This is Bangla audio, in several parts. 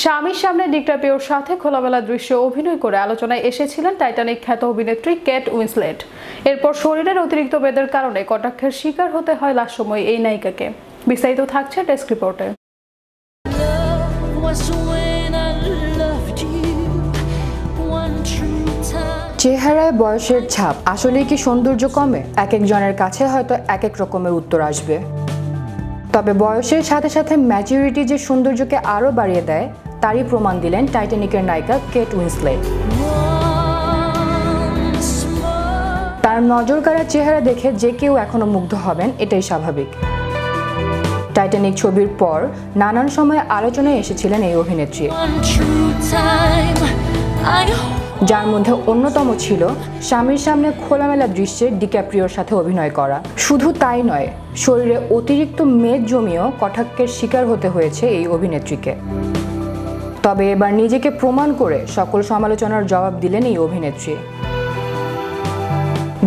স্বামীর সামনে ডিক্যাপ্রিওর সাথে খোলামেলা দৃশ্যে অভিনয় করে আলোচনায় এসেছিলেন টাইটানিক খ্যাত অভিনেত্রী কেট উইন্সলেট। এরপর শরীরের অতিরিক্ত মেদের কারণে কটাক্ষের শিকার হতে হয় লাশময় এই নায়িকাকে। বিস্তারিত থাকছে ডেস্ক রিপোর্টে। চেহারায় বয়সের ছাপ আসলে কি সৌন্দর্য কমে? এক একজনের কাছে হয়তো এক এক রকমের উত্তর আসবে। তবে বয়সের সাথে সাথে ম্যাচুরিটি যে সৌন্দর্যকে আরও বাড়িয়ে দেয় তারই প্রমাণ দিলেন টাইটানিকের নায়িকা কেট উইন্সলেট। তার নজরকাড়া চেহারা দেখে যে কেউ এখনো মুগ্ধ হবেন, এটাই স্বাভাবিক। টাইটানিক ছবির পর নানান সময় আলোচনায় এসেছিলেন এই অভিনেত্রী, যার মধ্যে অন্যতম ছিল স্বামীর সামনে খোলামেলা দৃশ্যে ডিক্যাপ্রিওর সাথে অভিনয় করা। শুধু তাই নয়, শরীরে অতিরিক্ত মেদ জমিয়েও কটাক্ষের শিকার হতে হয়েছে এই অভিনেত্রীকে। তবে এবার নিজেকে প্রমাণ করে সকল সমালোচনার জবাব দিলেন এই অভিনেত্রী।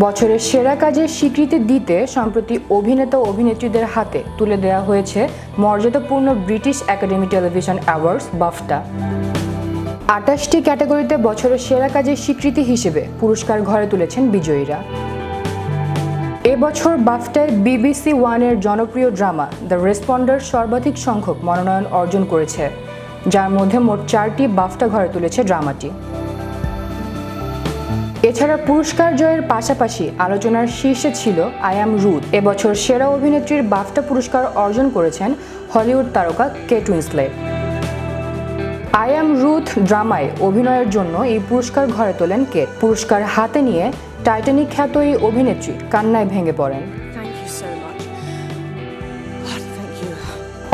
বছরের সেরা কাজের স্বীকৃতি দিতে সম্প্রতি অভিনেতা ও অভিনেত্রীদের হাতে তুলে দেওয়া হয়েছে মর্যাদাপূর্ণ British academy television awards BAFTA. 28টি ক্যাটাগরিতে বছরের সেরা কাজের স্বীকৃতি হিসেবে পুরস্কার ঘরে তুলেছেন বিজয়ীরা। এবছর বাফটায় BBC ওয়ানের জনপ্রিয় ড্রামা দ্য রেসপন্ডার সর্বাধিক সংখ্যক মনোনয়ন অর্জন করেছে, যার মধ্যে মোট 4টি বাফটা ঘরে তুলেছে ড্রামাটি। এছাড়া পুরস্কার জয়ের পাশাপাশি আলোচনার শীর্ষে ছিল আই অ্যাম রুথ। এবছর সেরা অভিনেত্রীর বাফটা পুরস্কার অর্জন করেছেন হলিউড তারকা Kate Winslet. I am Ruth ড্রামায় অভিনয়ের জন্য এই পুরস্কার ঘরে তোলেন কেট। পুরস্কার হাতে নিয়ে টাইটানিক খ্যাত এই অভিনেত্রী কান্নায় ভেঙে পড়েন।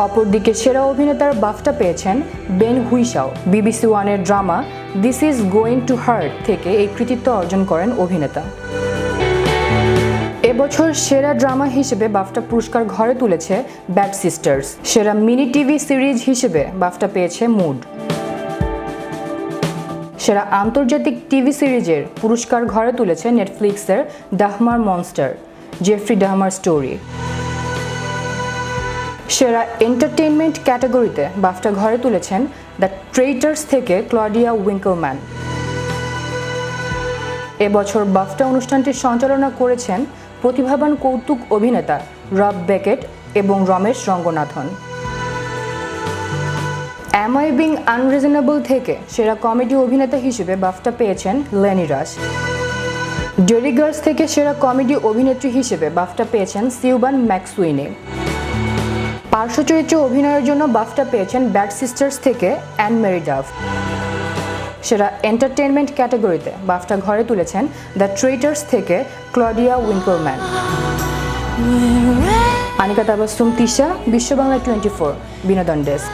অপরদিকে সেরা অভিনেতার বাফটা পেয়েছেন বেন হুইশাও। BBC ওয়ানের drama this is going to heart থেকে এই কৃতিত্ব অর্জন করেন অভিনেতা। এবছর সেরা ড্রামা হিসেবে বাফটা পুরস্কার ঘরে তুলেছে ব্যাড সিস্টার্স। সেরা মিনি টিভি সিরিজ হিসেবে বাফটা পেয়েছে মুড। সেরা আন্তর্জাতিক টিভি সিরিজের পুরস্কার ঘরে তুলেছে নেটফ্লিক্সের ডাহমার মনস্টার, জেফ্রি ডাহমার স্টোরি। সেরা এন্টারটেইনমেন্ট ক্যাটাগরিতে বাফটা ঘরে তুলেছেন দ্য ট্রেইটার্স থেকে ক্লডিয়া উইঙ্কলম্যান। এবছর বাফটা অনুষ্ঠানটি সঞ্চালনা করেছেন প্রতিভাবান কৌতুক অভিনেতা রব বেকেট এবং Ramesh Ranganathan. Am I being unreasonable থেকে সেরা কমেডি অভিনেতা হিসেবে বাফটা পেয়েছেন লেনি রাস। ডেরি গার্লস থেকে সেরা কমেডি অভিনেত্রী হিসেবে বাফটা পেয়েছেন সিউবান ম্যাকসুইনি। পার্শ্ব চরিত্রে অভিনয়ের জন্য বাফটা পেয়েছেন ব্যাড সিস্টার্স থেকে অ্যান মেরি ডাফ। সেরা এন্টারটেইনমেন্ট ক্যাটাগরিতে বাফটা ঘরে তুলেছেন দ্য ট্রেইটার্স থেকে ক্লডিয়া উইঙ্কলম্যান। আনিকা তাবাসসুম তিশা, বিশ্ব বাংলা 24, বিনোদন ডেস্ক।